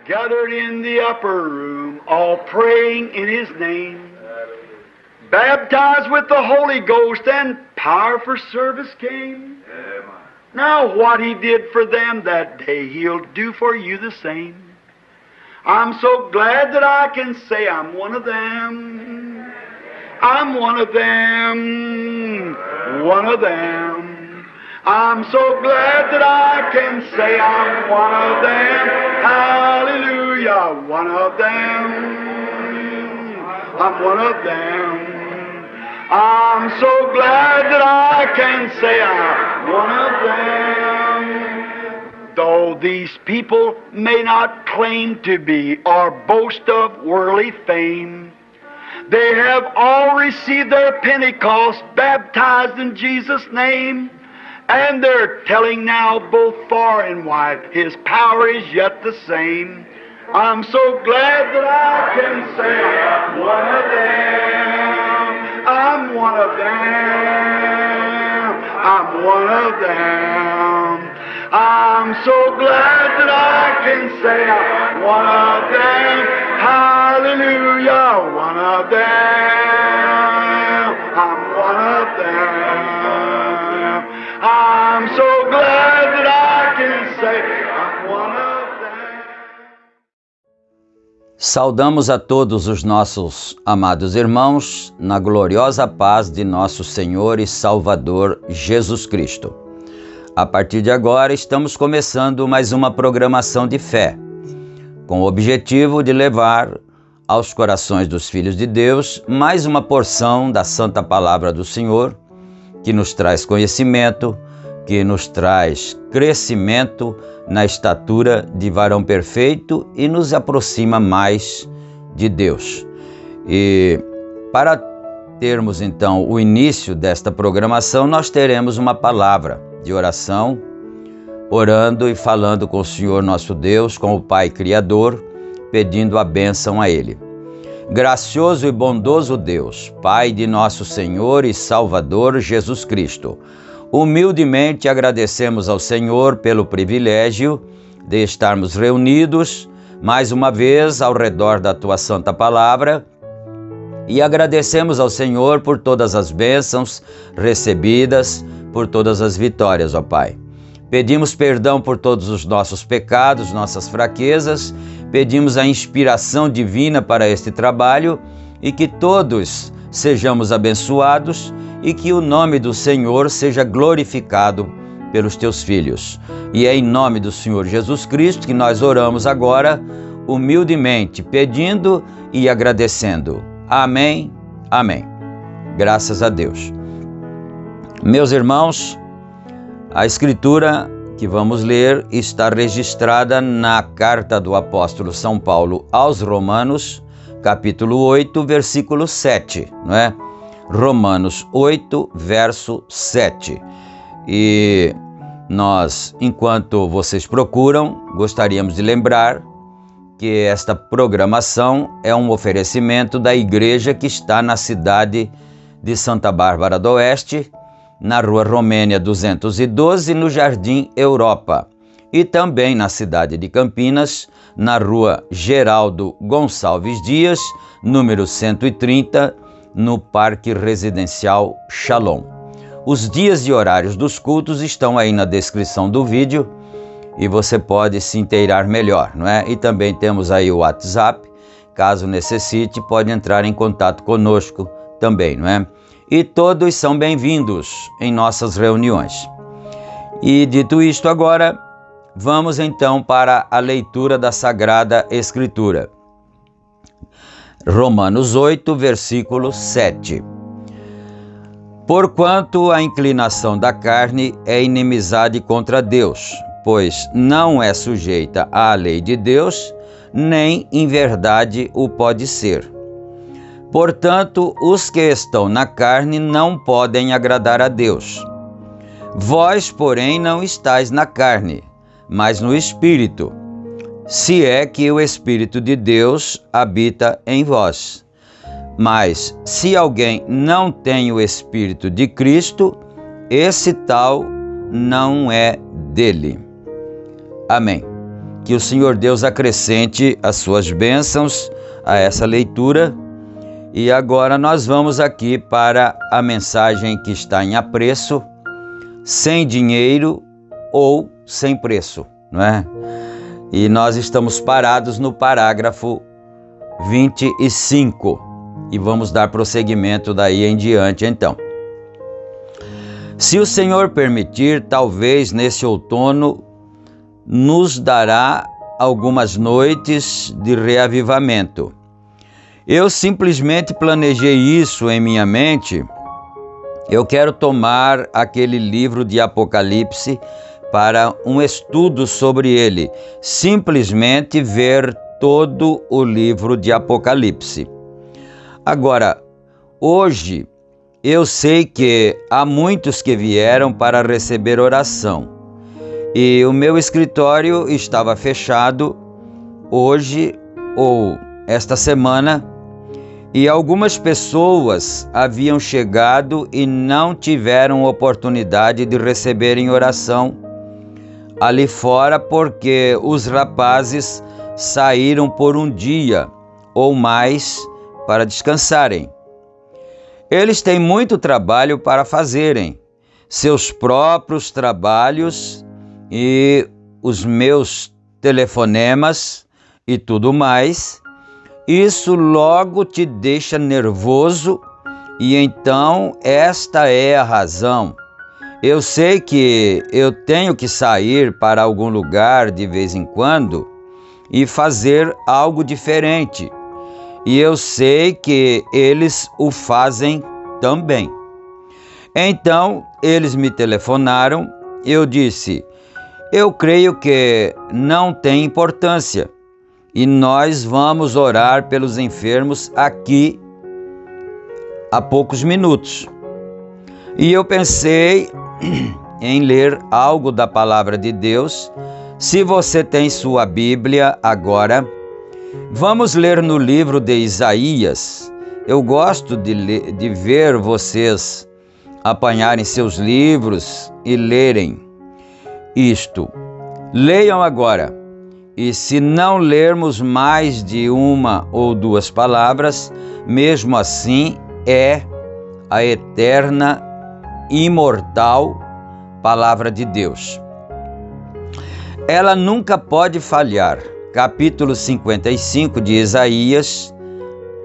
Gathered in the upper room, all praying in His name, baptized with the Holy Ghost, and power for service came. Now what He did for them that day, He'll do for you the same. I'm so glad that I can say I'm one of them. I'm one of them. One of them. I'm so glad that I can say I'm one of them. Hallelujah, one of them. I'm one of them. I'm so glad that I can say I'm one of them. Though these people may not claim to be or boast of worldly fame, they have all received their Pentecost, baptized in Jesus' name. And they're telling now both far and wide, His power is yet the same. I'm so glad that I can say I'm one of them. I'm one of them. I'm one of them. I'm so glad that I can say I'm one of them. Hallelujah, one of them. I'm one of them. I'm so glad that I can say I'm one of them. Saudamos a todos os nossos amados irmãos na gloriosa paz de nosso Senhor e Salvador Jesus Cristo. A partir de agora estamos começando mais uma programação de fé, com o objetivo de levar aos corações dos filhos de Deus mais uma porção da Santa Palavra do Senhor, que nos traz conhecimento, que nos traz crescimento na estatura de varão perfeito e nos aproxima mais de Deus. E para termos então o início desta programação, nós teremos uma palavra de oração, orando e falando com o Senhor nosso Deus, com o Pai Criador, pedindo a bênção a Ele. Gracioso e bondoso Deus, Pai de nosso Senhor e Salvador Jesus Cristo, humildemente agradecemos ao Senhor pelo privilégio de estarmos reunidos mais uma vez ao redor da Tua Santa Palavra e agradecemos ao Senhor por todas as bênçãos recebidas, por todas as vitórias, ó Pai. Pedimos perdão por todos os nossos pecados, nossas fraquezas, pedimos a inspiração divina para este trabalho e que todos sejamos abençoados e que o nome do Senhor seja glorificado pelos Teus filhos. E é em nome do Senhor Jesus Cristo que nós oramos agora, humildemente, pedindo e agradecendo. Amém, amém. Graças a Deus. Meus irmãos, a Escritura que vamos ler está registrada na carta do apóstolo São Paulo aos Romanos, capítulo 8, versículo 7, não é? Romanos 8, verso 7. E nós, enquanto vocês procuram, gostaríamos de lembrar que esta programação é um oferecimento da igreja que está na cidade de Santa Bárbara do Oeste, na Rua Romênia 212, no Jardim Europa, e também na cidade de Campinas, na Rua Geraldo Gonçalves Dias, número 130, no Parque Residencial Shalom. Os dias e horários dos cultos estão aí na descrição do vídeo e você pode se inteirar melhor, não é? E também temos aí o WhatsApp, caso necessite, pode entrar em contato conosco também, não é? E todos são bem-vindos em nossas reuniões. E dito isto agora, vamos então para a leitura da Sagrada Escritura. Romanos 8, versículo 7. Porquanto a inclinação da carne é inimizade contra Deus, pois não é sujeita à lei de Deus, nem em verdade o pode ser. Portanto, os que estão na carne não podem agradar a Deus. Vós, porém, não estáis na carne, mas no Espírito, se é que o Espírito de Deus habita em vós. Mas, se alguém não tem o Espírito de Cristo, esse tal não é dele. Amém. Que o Senhor Deus acrescente as suas bênçãos a essa leitura. E agora nós vamos aqui para a mensagem que está em apreço, sem dinheiro ou sem preço, não é? E nós estamos parados no parágrafo 25 e vamos dar prosseguimento daí em diante então. Se o Senhor permitir, talvez nesse outono nos dará algumas noites de reavivamento. Eu simplesmente planejei isso em minha mente. Eu quero tomar aquele livro de Apocalipse para um estudo sobre ele, simplesmente ver todo o livro de Apocalipse. Agora, hoje, eu sei que há muitos que vieram para receber oração e o meu escritório estava fechado hoje ou esta semana e algumas pessoas haviam chegado e não tiveram oportunidade de receberem oração ali fora porque os rapazes saíram por um dia ou mais para descansarem. Eles têm muito trabalho para fazerem, seus próprios trabalhos e os meus telefonemas e tudo mais. Isso logo te deixa nervoso e então esta é a razão. Eu sei que eu tenho que sair para algum lugar de vez em quando e fazer algo diferente. E eu sei que eles o fazem também. Então, eles me telefonaram, eu disse, eu creio que não tem importância e nós vamos orar pelos enfermos aqui há poucos minutos. E eu pensei em ler algo da Palavra de Deus. Se você tem sua Bíblia agora, vamos ler no livro de Isaías. Eu gosto de ver vocês apanharem seus livros e lerem isto. Leiam agora. E se não lermos mais de uma ou duas palavras, mesmo assim é a eterna, imortal Palavra de Deus. Ela nunca pode falhar. Capítulo 55 de Isaías,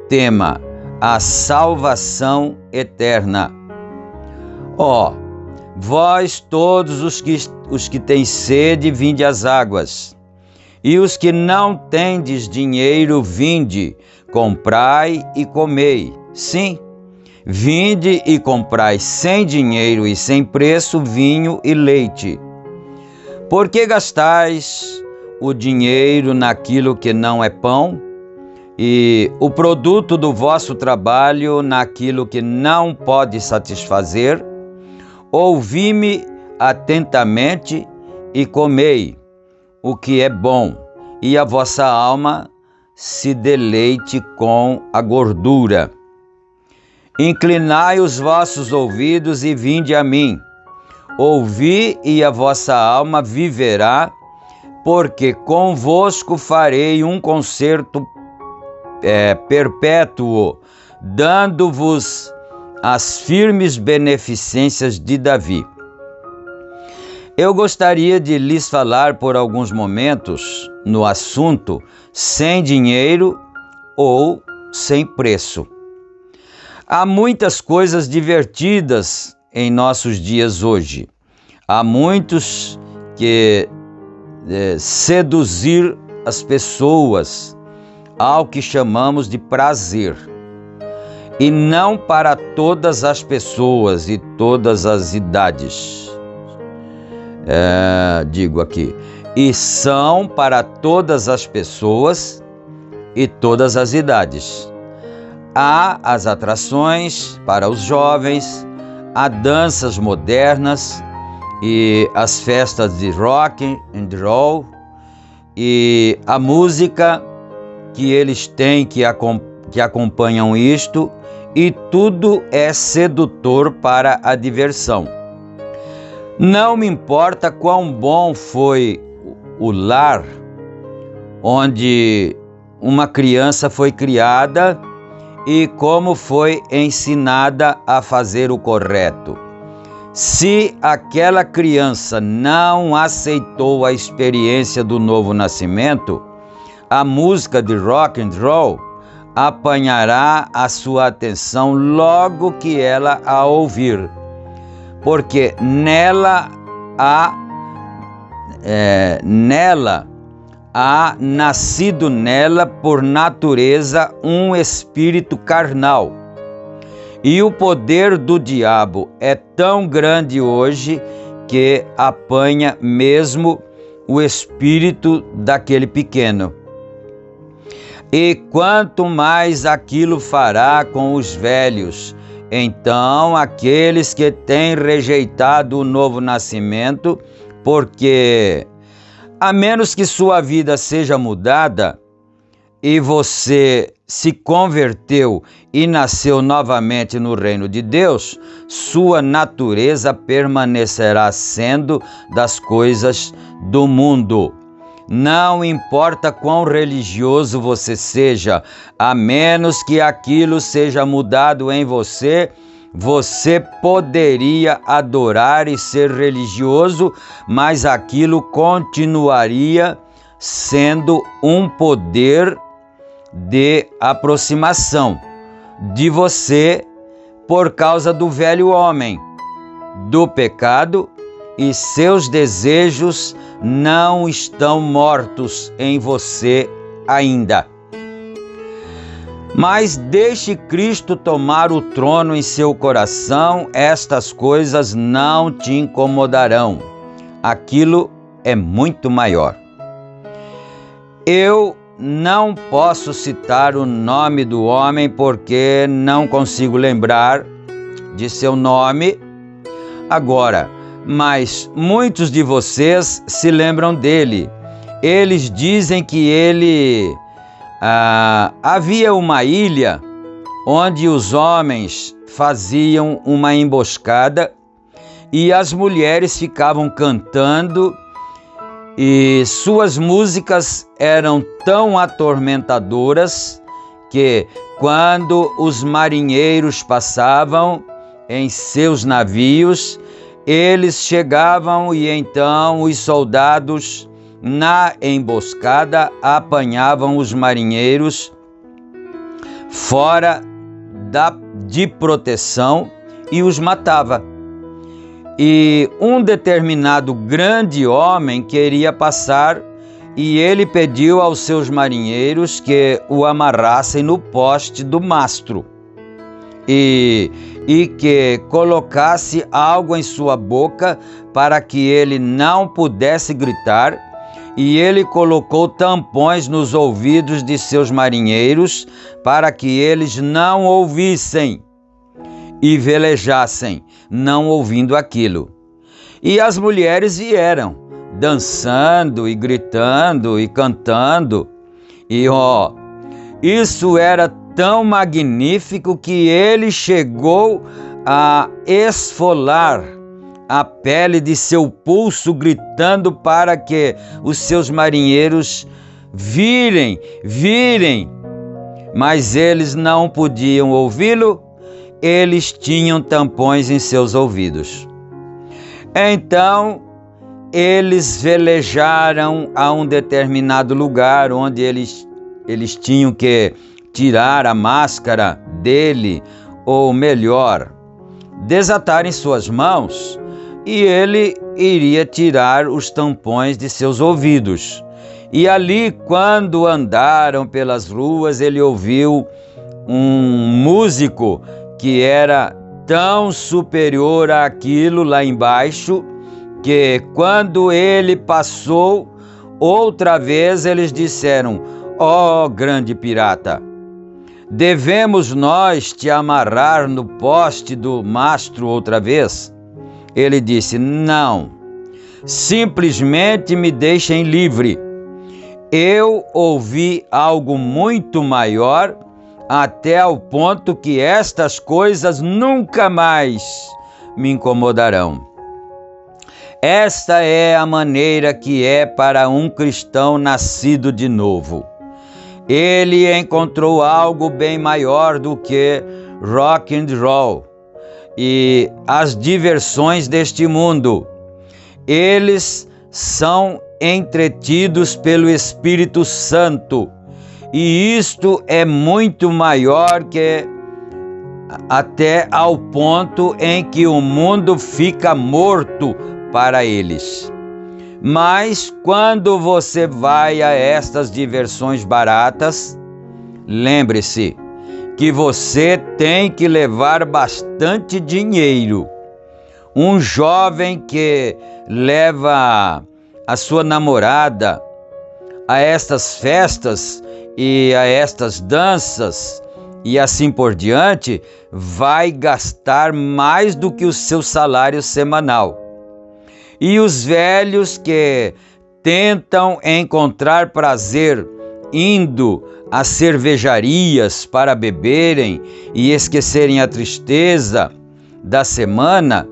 tema: a salvação eterna. Ó, vós todos os que têm sede, vinde às águas. E os que não tendes dinheiro, vinde, comprai e comei. Sim, vinde e comprai sem dinheiro e sem preço vinho e leite. Por que gastais o dinheiro naquilo que não é pão, e o produto do vosso trabalho naquilo que não pode satisfazer? Ouvi-me atentamente e comei o que é bom, e a vossa alma se deleite com a gordura. Inclinai os vossos ouvidos e vinde a mim. Ouvi e a vossa alma viverá, porque convosco farei um concerto perpétuo, dando-vos as firmes beneficências de Davi. Eu gostaria de lhes falar por alguns momentos no assunto sem dinheiro ou sem preço. Há muitas coisas divertidas em nossos dias hoje. Há muitos que seduzir as pessoas ao que chamamos de prazer. E não para todas as pessoas e todas as idades. Digo aqui, e são para todas as pessoas e todas as idades. Há as atrações para os jovens, há danças modernas e as festas de rock and roll e a música que eles têm que acompanham isto, e tudo é sedutor para a diversão. Não me importa quão bom foi o lar onde uma criança foi criada e como foi ensinada a fazer o correto. Se aquela criança não aceitou a experiência do novo nascimento, a música de rock and roll apanhará a sua atenção logo que ela a ouvir, porque nela há nascido nela por natureza um espírito carnal. E o poder do diabo é tão grande hoje que apanha mesmo o espírito daquele pequeno. E quanto mais aquilo fará com os velhos, então aqueles que têm rejeitado o novo nascimento, porque a menos que sua vida seja mudada e você se converteu e nasceu novamente no reino de Deus, sua natureza permanecerá sendo das coisas do mundo. Não importa quão religioso você seja, a menos que aquilo seja mudado em você, você poderia adorar e ser religioso, mas aquilo continuaria sendo um poder de aproximação de você por causa do velho homem, do pecado, e seus desejos não estão mortos em você ainda. Mas deixe Cristo tomar o trono em seu coração, estas coisas não te incomodarão. Aquilo é muito maior. Eu não posso citar o nome do homem porque não consigo lembrar de seu nome agora, mas muitos de vocês se lembram dele. Eles dizem que havia uma ilha onde os homens faziam uma emboscada e as mulheres ficavam cantando, e suas músicas eram tão atormentadoras que, quando os marinheiros passavam em seus navios, eles chegavam e então os soldados na emboscada apanhavam os marinheiros fora de proteção e os matava. E um determinado grande homem queria passar e ele pediu aos seus marinheiros que o amarrassem no poste do mastro e que colocasse algo em sua boca para que ele não pudesse gritar, e ele colocou tampões nos ouvidos de seus marinheiros para que eles não ouvissem e velejassem, não ouvindo aquilo. E as mulheres vieram, dançando e gritando e cantando, e isso era tão magnífico que ele chegou a esfolar a pele de seu pulso, gritando para que os seus marinheiros virem, mas eles não podiam ouvi-lo. Eles tinham tampões em seus ouvidos. Então eles velejaram a um determinado lugar onde eles tinham que tirar a máscara dele, ou melhor, desatarem suas mãos, e ele iria tirar os tampões de seus ouvidos. E ali, quando andaram pelas ruas, ele ouviu um músico que era tão superior àquilo lá embaixo, que quando ele passou, outra vez eles disseram: ó grande pirata, devemos nós te amarrar no poste do mastro outra vez? Ele disse: não, simplesmente me deixem livre. Eu ouvi algo muito maior, até ao ponto que estas coisas nunca mais me incomodarão. Esta é a maneira que é para um cristão nascido de novo. Ele encontrou algo bem maior do que rock and roll e as diversões deste mundo. Eles são entretidos pelo Espírito Santo, e isto é muito maior que até ao ponto em que o mundo fica morto para eles. Mas quando você vai a estas diversões baratas, lembre-se que você tem que levar bastante dinheiro. Um jovem que leva a sua namorada a estas festas e a estas danças e assim por diante, vai gastar mais do que o seu salário semanal. E os velhos que tentam encontrar prazer indo às cervejarias para beberem e esquecerem a tristeza da semana,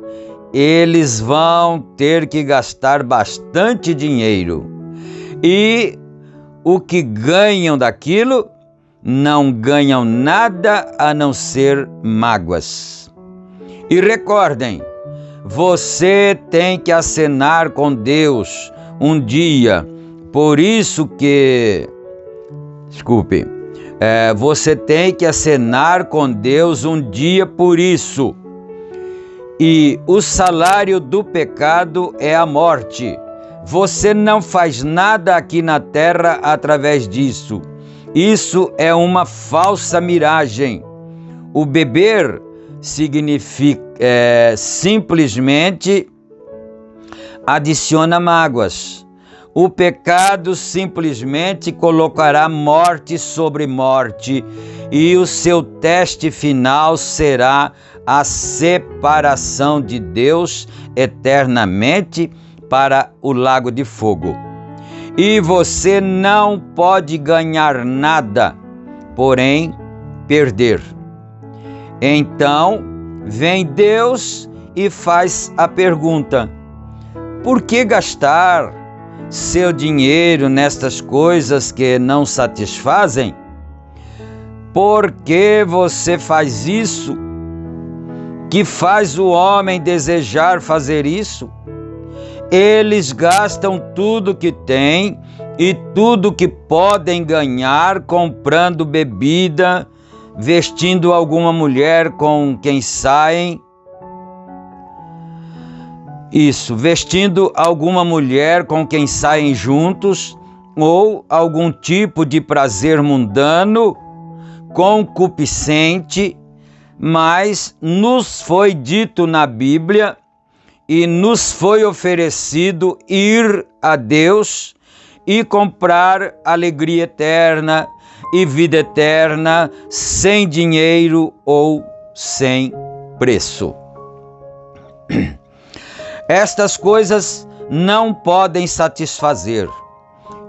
eles vão ter que gastar bastante dinheiro. E o que ganham daquilo, não ganham nada a não ser mágoas. E recordem, você tem que acenar com Deus um dia, por isso que... você tem que acenar com Deus um dia por isso. E o salário do pecado é a morte. Você não faz nada aqui na terra através disso. Isso é uma falsa miragem. O beber significa simplesmente adiciona mágoas. O pecado simplesmente colocará morte sobre morte, e o seu teste final será a separação de Deus eternamente para o lago de fogo. E você não pode ganhar nada, porém perder. Então, vem Deus e faz a pergunta: por que gastar seu dinheiro nestas coisas que não satisfazem? Por que você faz isso? Que faz o homem desejar fazer isso? Eles gastam tudo que têm e tudo que podem ganhar comprando bebida, vestindo alguma mulher com quem saem. Vestindo alguma mulher com quem saem juntos, ou algum tipo de prazer mundano, concupiscente, mas nos foi dito na Bíblia e nos foi oferecido ir a Deus e comprar alegria eterna e vida eterna sem dinheiro ou sem preço. Estas coisas não podem satisfazer,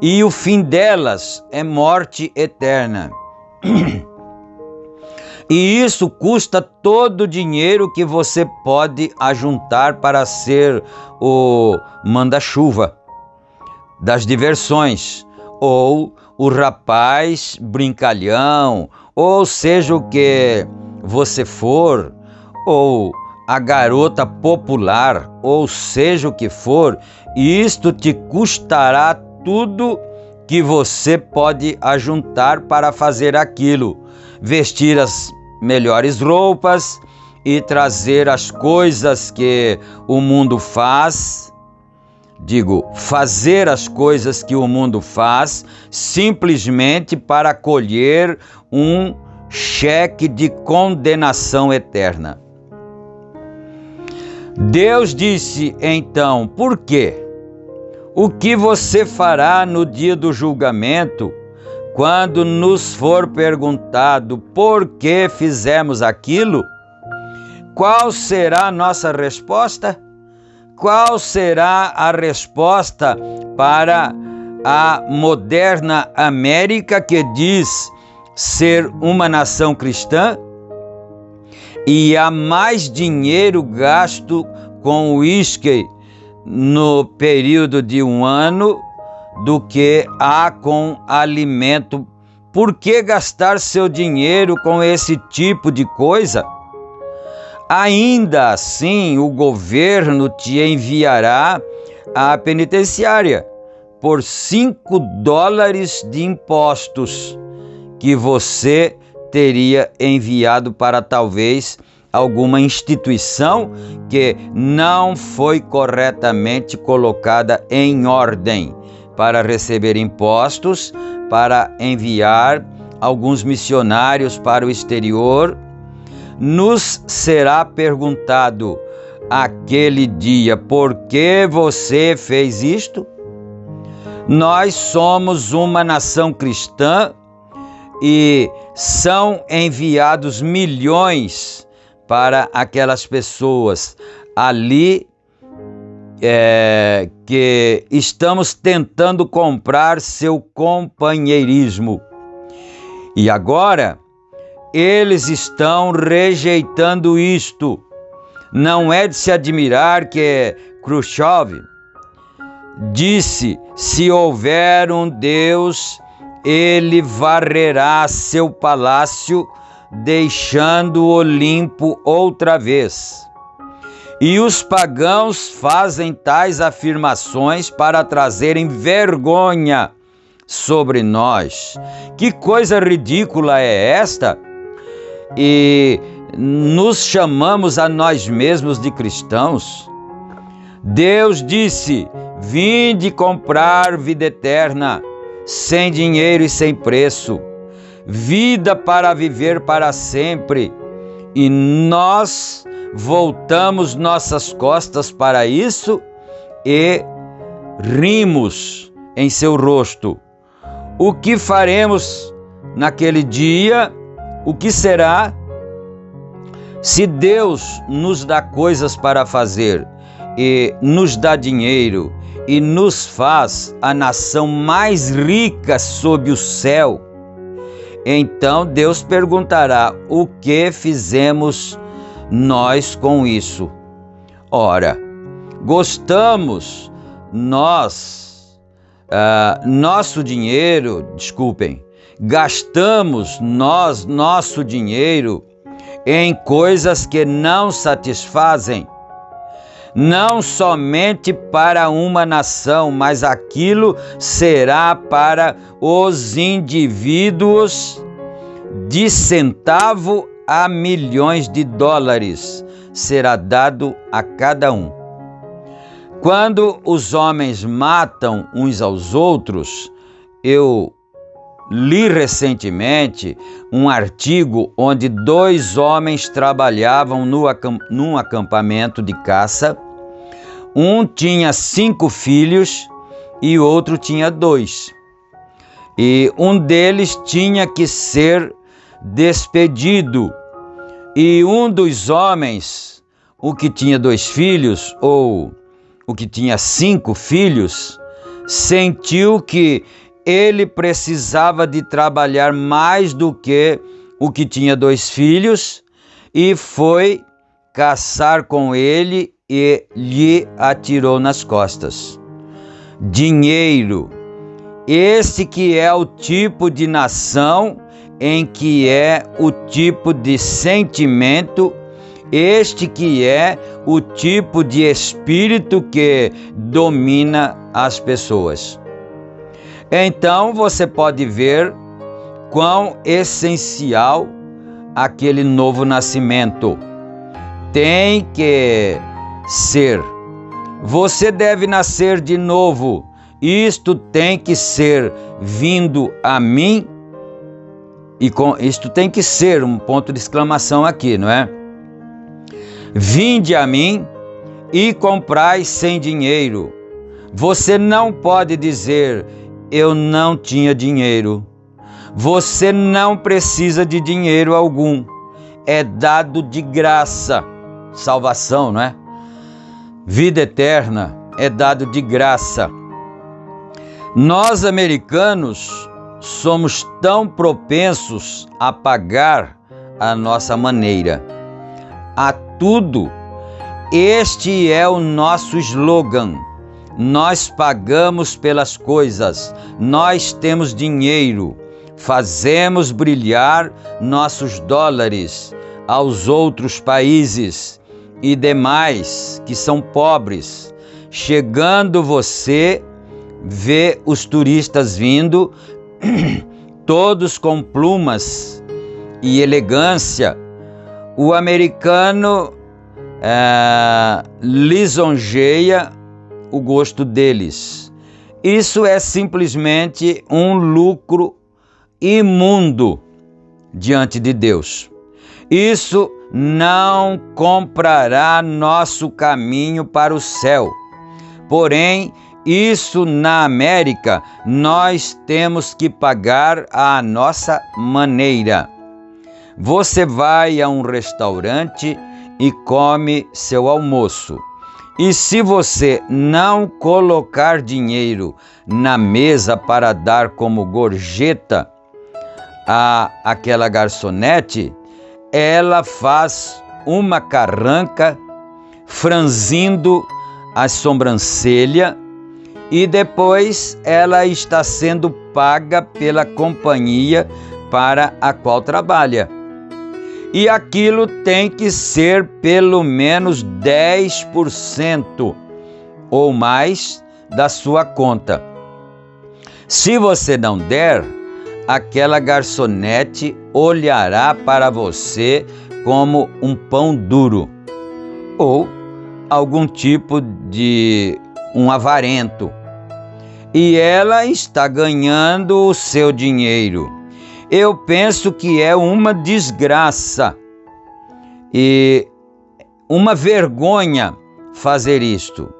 e o fim delas é morte eterna. E isso custa todo o dinheiro que você pode ajuntar para ser o manda-chuva das diversões, ou o rapaz brincalhão, ou seja o que você for, ou a garota popular, ou seja o que for, isto te custará tudo que você pode ajuntar para fazer aquilo. Vestir as melhores roupas e trazer as coisas que o mundo faz. Fazer as coisas que o mundo faz simplesmente para colher um cheque de condenação eterna. Deus disse então: por quê? O que você fará no dia do julgamento, quando nos for perguntado por que fizemos aquilo? Qual será a nossa resposta? Qual será a resposta para a moderna América, que diz ser uma nação cristã e há mais dinheiro gasto com uísque no período de um ano do que há com alimento? Por que gastar seu dinheiro com esse tipo de coisa? Ainda assim, o governo te enviará à penitenciária por $5 de impostos que você teria enviado para talvez alguma instituição que não foi corretamente colocada em ordem para receber impostos, para enviar alguns missionários para o exterior. Nos será perguntado aquele dia: por que você fez isto? Nós somos uma nação cristã e são enviados milhões para aquelas pessoas ali que estamos tentando comprar seu companheirismo. E agora eles estão rejeitando isto. Não é de se admirar que Khrushchev disse: se houver um Deus, ele varrerá seu palácio, deixando-o limpo outra vez. E os pagãos fazem tais afirmações para trazerem vergonha sobre nós. Que coisa ridícula é esta? E nos chamamos a nós mesmos de cristãos? Deus disse: vinde comprar vida eterna, sem dinheiro e sem preço, vida para viver para sempre. E nós voltamos nossas costas para isso e rimos em seu rosto. O que faremos naquele dia? O que será? Se Deus nos dá coisas para fazer e nos dá dinheiro e nos faz a nação mais rica sob o céu, então Deus perguntará: o que fizemos nós com isso? Ora, gastamos nós nosso dinheiro em coisas que não satisfazem, não somente para uma nação, mas aquilo será para os indivíduos de centavo a milhões de dólares, será dado a cada um. Quando os homens matam uns aos outros, eu li recentemente um artigo onde 2 homens trabalhavam num acampamento de caça. Um tinha 5 filhos e outro tinha 2. E um deles tinha que ser despedido. E um dos homens, o que tinha 2 filhos, ou o que tinha 5 filhos, sentiu que ele precisava de trabalhar mais do que o que tinha 2 filhos e foi caçar com ele e lhe atirou nas costas. Dinheiro. Esse que é o tipo de nação em que é o tipo de sentimento Este que é o tipo de espírito que domina as pessoas. Então você pode ver quão essencial aquele novo nascimento tem que ser. Você deve nascer de novo. Isto tem que ser vindo a mim. E isto tem que ser um ponto de exclamação aqui, não é? Vinde a mim e comprai sem dinheiro. Você não pode dizer, eu não tinha dinheiro. Você não precisa de dinheiro algum. É dado de graça. Salvação, não é? Vida eterna é dado de graça. Nós, americanos, somos tão propensos a pagar a nossa maneira. A tudo. Este é o nosso slogan. Nós pagamos pelas coisas. Nós temos dinheiro. Fazemos brilhar nossos dólares aos outros países e demais que são pobres. Chegando você, vê os turistas vindo, todos com plumas e elegância. O americano lisonjeia o gosto deles. Isso é simplesmente um lucro imundo diante de Deus. Isso não comprará nosso caminho para o céu. Porém, isso na América nós temos que pagar à nossa maneira. Você vai a um restaurante e come seu almoço. E se você não colocar dinheiro na mesa para dar como gorjeta àquela garçonete, ela faz uma carranca, franzindo a sobrancelha, e depois ela está sendo paga pela companhia para a qual trabalha. E aquilo tem que ser pelo menos 10% ou mais da sua conta. Se você não der, aquela garçonete olhará para você como um pão duro ou algum tipo de um avarento. E ela está ganhando o seu dinheiro. Eu penso que é uma desgraça e uma vergonha fazer isto.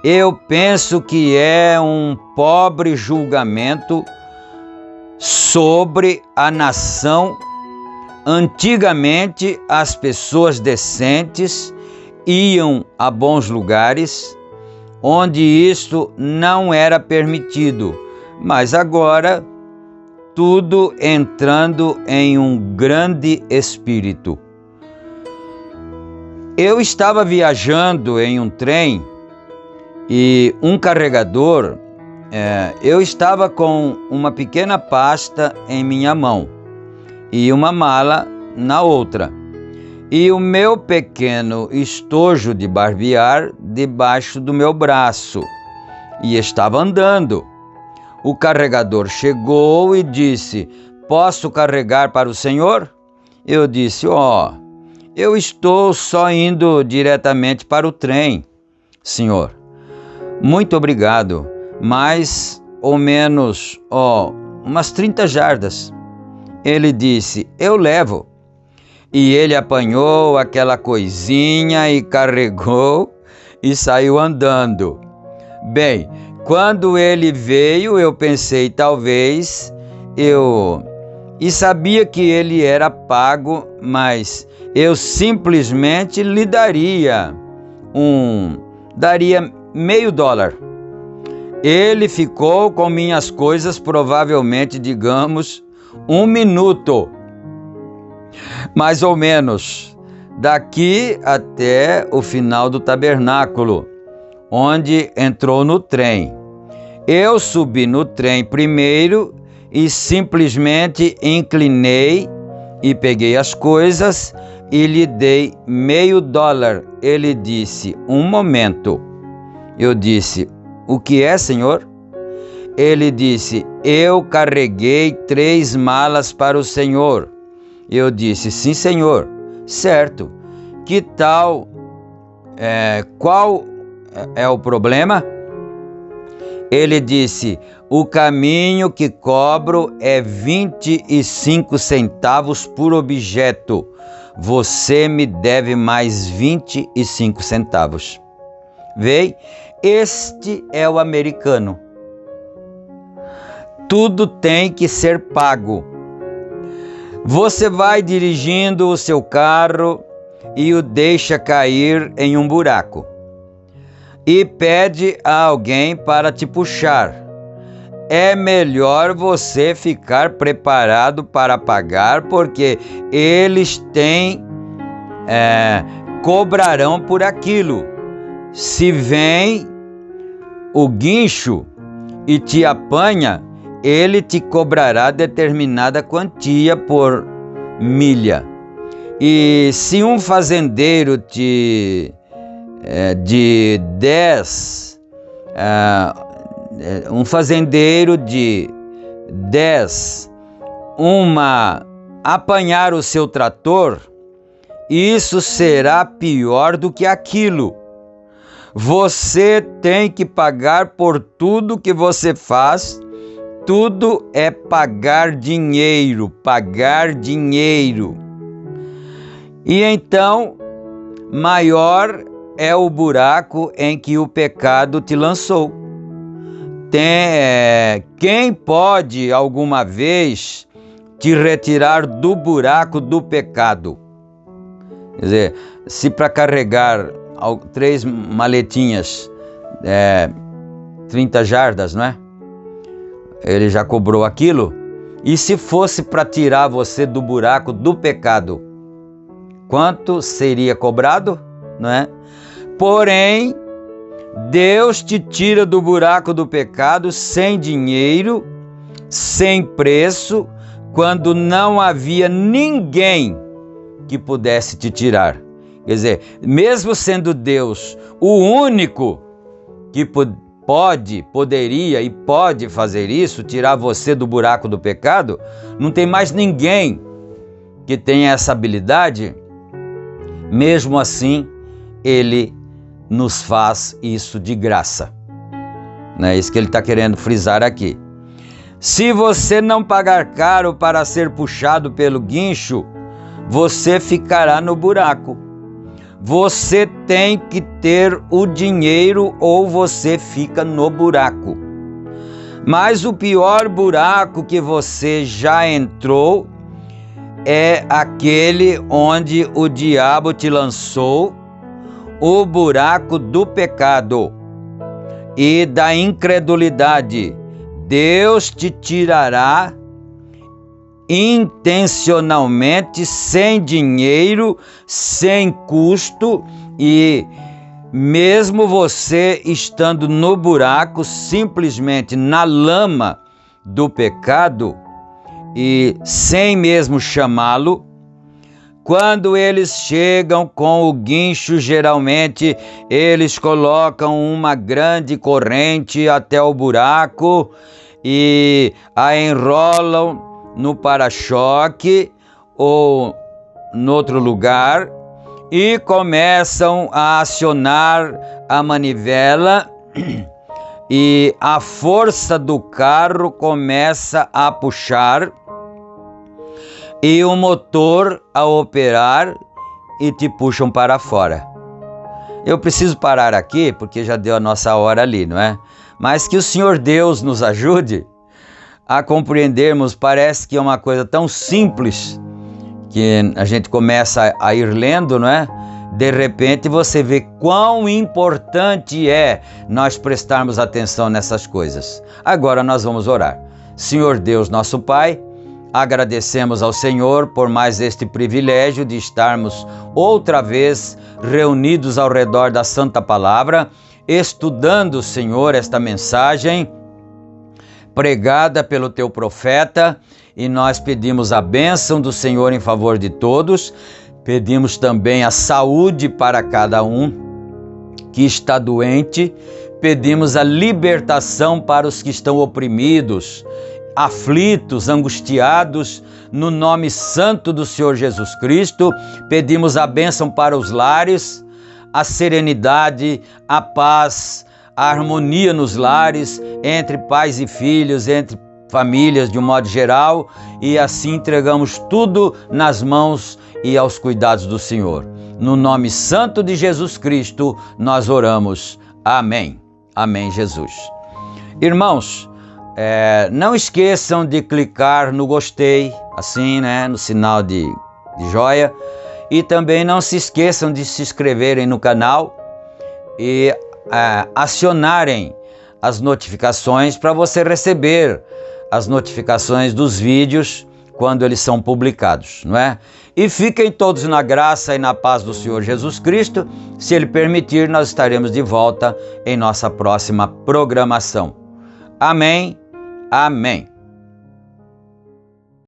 Eu penso que é um pobre julgamento sobre a nação. Antigamente, as pessoas decentes iam a bons lugares onde isto não era permitido, mas agora tudo entrando em um grande espírito. Eu estava viajando em um trem e um carregador, eu estava com uma pequena pasta em minha mão e uma mala na outra, e o meu pequeno estojo de barbear debaixo do meu braço, e estava andando. O carregador chegou e disse, posso carregar para o senhor? Eu disse, eu estou só indo diretamente para o trem, senhor. Muito obrigado, mais ou menos, umas 30 jardas. Ele disse, eu levo. E ele apanhou aquela coisinha e carregou e saiu andando. Bem, quando ele veio, eu pensei, talvez e sabia que ele era pago, mas eu simplesmente lhe daria meio dólar. Ele ficou com minhas coisas provavelmente, digamos, 1 minuto, mais ou menos, daqui até o final do tabernáculo, onde entrou no trem. Eu subi no trem primeiro e simplesmente inclinei e peguei as coisas e lhe dei $50. Ele disse: um momento. Eu disse: o que é, senhor? Ele disse: eu carreguei 3 malas para o senhor. Eu disse: sim, senhor. Certo. Que tal? Qual é o problema? Ele disse: o caminho que cobro é 25 centavos por objeto. Você me deve mais 25 centavos. Vê? Este é o americano. Tudo tem que ser pago. Você vai dirigindo o seu carro e o deixa cair em um buraco. E pede a alguém para te puxar. É melhor você ficar preparado para pagar, porque eles cobrarão por aquilo. Se vem o guincho e te apanha, ele te cobrará determinada quantia por milha. E se um fazendeiro de 10 apanhar o seu trator, isso será pior do que aquilo. Você tem que pagar por tudo que você faz. Tudo é pagar dinheiro, pagar dinheiro. E então, maior é o buraco em que o pecado te lançou. Quem pode alguma vez te retirar do buraco do pecado? Quer dizer, se para carregar 3 maletinhas, 30 jardas, não é? Ele já cobrou aquilo. E se fosse para tirar você do buraco do pecado, quanto seria cobrado, não é? Porém, Deus te tira do buraco do pecado sem dinheiro, sem preço, quando não havia ninguém que pudesse te tirar. Quer dizer, mesmo sendo Deus o único que poderia e pode fazer isso, tirar você do buraco do pecado, não tem mais ninguém que tenha essa habilidade. Mesmo assim, Ele nos faz isso de graça. Não é isso que ele está querendo frisar aqui. Se você não pagar caro para ser puxado pelo guincho, você ficará no buraco. Você tem que ter o dinheiro ou você fica no buraco. Mas o pior buraco que você já entrou é aquele onde o diabo te lançou, o buraco do pecado e da incredulidade. Deus te tirará intencionalmente, sem dinheiro, sem custo, e mesmo você estando no buraco, simplesmente na lama do pecado, e sem mesmo chamá-lo, quando eles chegam com o guincho, geralmente eles colocam uma grande corrente até o buraco e a enrolam no para-choque ou em outro lugar e começam a acionar a manivela e a força do carro começa a puxar e o motor a operar e te puxam para fora. Eu preciso parar aqui porque já deu a nossa hora ali, não é? Mas que o Senhor Deus nos ajude a compreendermos. Parece que é uma coisa tão simples que a gente começa a ir lendo, não é? De repente você vê quão importante é nós prestarmos atenção nessas coisas. Agora nós vamos orar. Senhor Deus, nosso Pai, agradecemos ao Senhor por mais este privilégio de estarmos outra vez reunidos ao redor da Santa Palavra, estudando, Senhor, esta mensagem pregada pelo Teu profeta, e nós pedimos a bênção do Senhor em favor de todos. Pedimos também a saúde para cada um que está doente. Pedimos a libertação para os que estão oprimidos, aflitos, angustiados, no nome santo do Senhor Jesus Cristo. Pedimos a bênção para os lares, a serenidade, a paz, a harmonia nos lares, entre pais e filhos, entre famílias de um modo geral, e assim entregamos tudo nas mãos e aos cuidados do Senhor. No nome santo de Jesus Cristo, nós oramos. Amém. Amém, Jesus. Irmãos, não esqueçam de clicar no gostei, assim, né, no sinal de joia, e também não se esqueçam de se inscreverem no canal e acionarem as notificações para você receber as notificações dos vídeos quando eles são publicados, não é? E fiquem todos na graça e na paz do Senhor Jesus Cristo. Se Ele permitir, nós estaremos de volta em nossa próxima programação. Amém. Amém.